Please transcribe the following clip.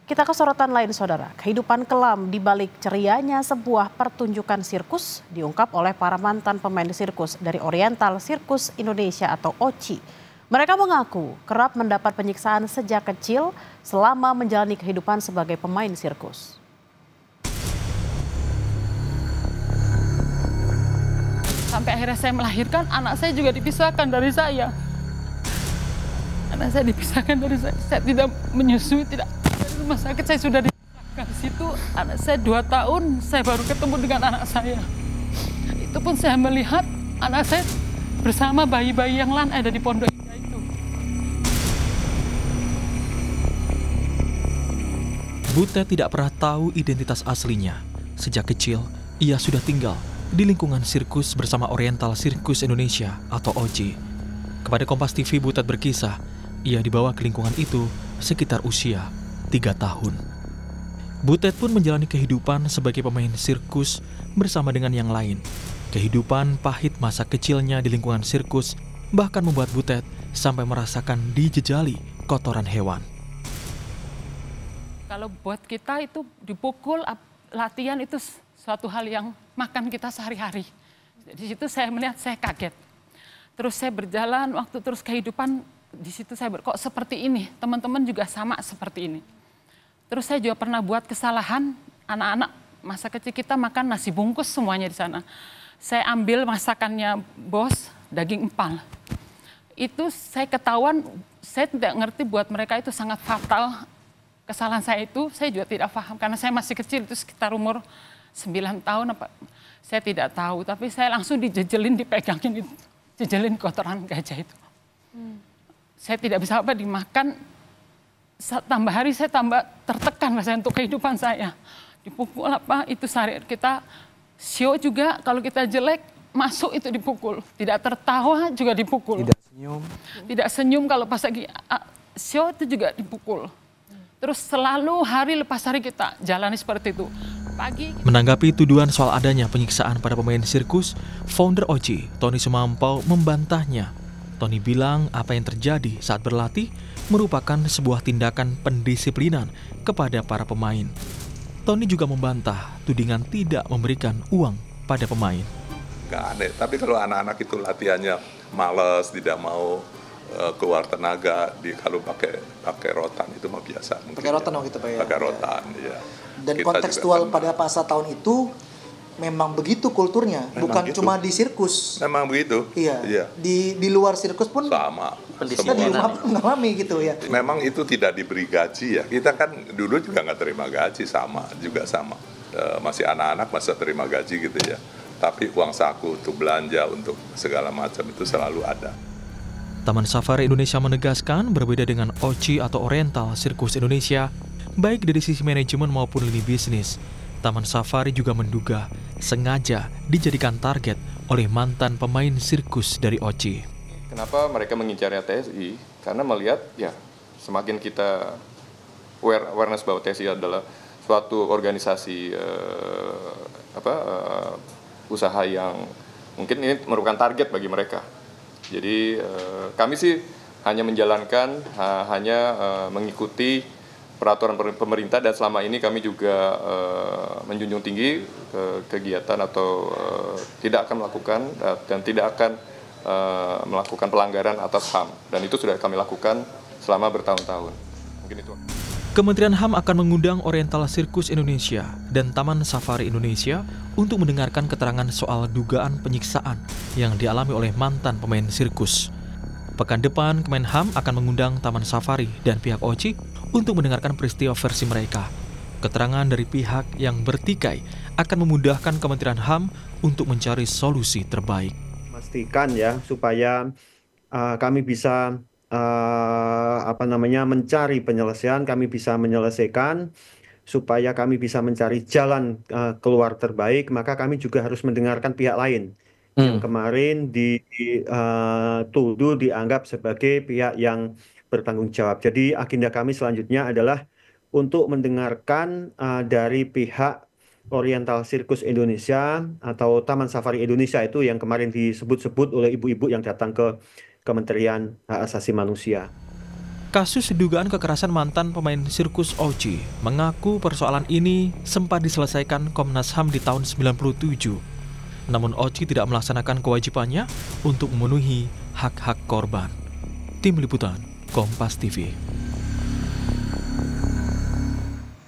Kita ke sorotan lain, saudara. Kehidupan kelam di balik cerianya sebuah pertunjukan sirkus diungkap oleh para mantan pemain sirkus dari Oriental Circus Indonesia atau OCI. Mereka mengaku kerap mendapat penyiksaan sejak kecil selama menjalani kehidupan sebagai pemain sirkus. Sampai akhirnya saya melahirkan, anak saya juga dipisahkan dari saya. Anak saya dipisahkan dari saya tidak menyusui, tidak dari rumah sakit, saya sudah dipisahkan. Di situ anak saya 2 tahun, saya baru ketemu dengan anak saya. Itu pun saya melihat anak saya bersama bayi-bayi yang lain ada di Pondok Indah itu. Butet tidak pernah tahu identitas aslinya. Sejak kecil, ia sudah tinggal di lingkungan sirkus bersama Oriental Circus Indonesia atau OCI. Kepada Kompas TV, Butet berkisah, ia dibawa ke lingkungan itu sekitar usia 3 tahun. Butet pun menjalani kehidupan sebagai pemain sirkus bersama dengan yang lain. Kehidupan pahit masa kecilnya di lingkungan sirkus bahkan membuat Butet sampai merasakan dijejali kotoran hewan. Kalau buat kita itu dipukul, latihan itu suatu hal yang makan kita sehari-hari. Di situ saya melihat, saya kaget. Terus saya berjalan, waktu terus kehidupan, di situ saya kok seperti ini. Teman-teman juga sama seperti ini. Terus saya juga pernah buat kesalahan, anak-anak masa kecil kita makan nasi bungkus semuanya di sana. Saya ambil masakannya bos, daging empal. Itu saya ketahuan, saya tidak ngerti buat mereka itu sangat fatal. Kesalahan saya itu, saya juga tidak paham. Karena saya masih kecil, itu sekitar umur 9 tahun apa, saya tidak tahu. Tapi saya langsung dijejelin, dipegangin, jejelin kotoran gajah itu. Saya tidak bisa apa dimakan, tambah hari saya tambah tertekan rasanya untuk kehidupan saya. Dipukul apa, itu sehari kita, show juga kalau kita jelek, masuk itu dipukul. Tidak tertawa juga dipukul. Tidak senyum. Tidak senyum kalau pas lagi show itu juga dipukul. Terus selalu hari lepas hari kita jalani seperti itu. Menanggapi tuduhan soal adanya penyiksaan pada pemain sirkus, founder OCI, Tony Sumampau, membantahnya. Tony bilang apa yang terjadi saat berlatih merupakan sebuah tindakan pendisiplinan kepada para pemain. Tony juga membantah tudingan tidak memberikan uang pada pemain. Nggak aneh, tapi kalau anak-anak itu latihannya malas, tidak mau keluar tenaga, kalau pakai rotan itu mah biasa. Pakai rotan waktu itu Pak ya? Pakai rotan, ya. Dan kita kontekstual pada masa tahun itu memang begitu kulturnya, memang bukan gitu. Cuma di sirkus. Memang begitu. Iya. Iya. Di luar sirkus pun sama. Kita di rumah pun mengalami gitu ya. Memang itu tidak diberi gaji ya. Kita kan dulu juga nggak terima gaji, sama. Masih anak-anak masa terima gaji gitu ya. Tapi uang saku untuk belanja, untuk segala macam itu selalu ada. Taman Safari Indonesia menegaskan berbeda dengan OCI atau Oriental Circus Indonesia, baik dari sisi manajemen maupun lini bisnis. Taman Safari juga menduga sengaja dijadikan target oleh mantan pemain sirkus dari OCI. Kenapa mereka mengincar TSI? Karena melihat ya semakin kita awareness bahwa TSI adalah suatu organisasi usaha yang mungkin ini merupakan target bagi mereka. Jadi kami sih hanya menjalankan, mengikuti peraturan pemerintah, dan selama ini kami juga menjunjung tinggi kegiatan atau tidak akan melakukan dan tidak akan melakukan pelanggaran atas HAM, dan itu sudah kami lakukan selama bertahun-tahun. Mungkin itu. Kementerian HAM akan mengundang Oriental Circus Indonesia dan Taman Safari Indonesia untuk mendengarkan keterangan soal dugaan penyiksaan yang dialami oleh mantan pemain sirkus. Pekan depan, Kemenham akan mengundang Taman Safari dan pihak OCI untuk mendengarkan peristiwa versi mereka. Keterangan dari pihak yang bertikai akan memudahkan Kementerian HAM untuk mencari solusi terbaik. Pastikan ya supaya kami bisa mencari penyelesaian, kami bisa menyelesaikan supaya kami bisa mencari jalan keluar terbaik, maka kami juga harus mendengarkan pihak lain yang kemarin dituduh dianggap sebagai pihak yang bertanggung jawab. Jadi agenda kami selanjutnya adalah untuk mendengarkan dari pihak Oriental Circus Indonesia atau Taman Safari Indonesia itu yang kemarin disebut-sebut oleh ibu-ibu yang datang ke Kementerian Hak Asasi Manusia. Kasus dugaan kekerasan mantan pemain sirkus Oci mengaku persoalan ini sempat diselesaikan Komnas HAM di tahun 97. Namun Oci tidak melaksanakan kewajibannya untuk memenuhi hak-hak korban. Tim Liputan, Kompas TV.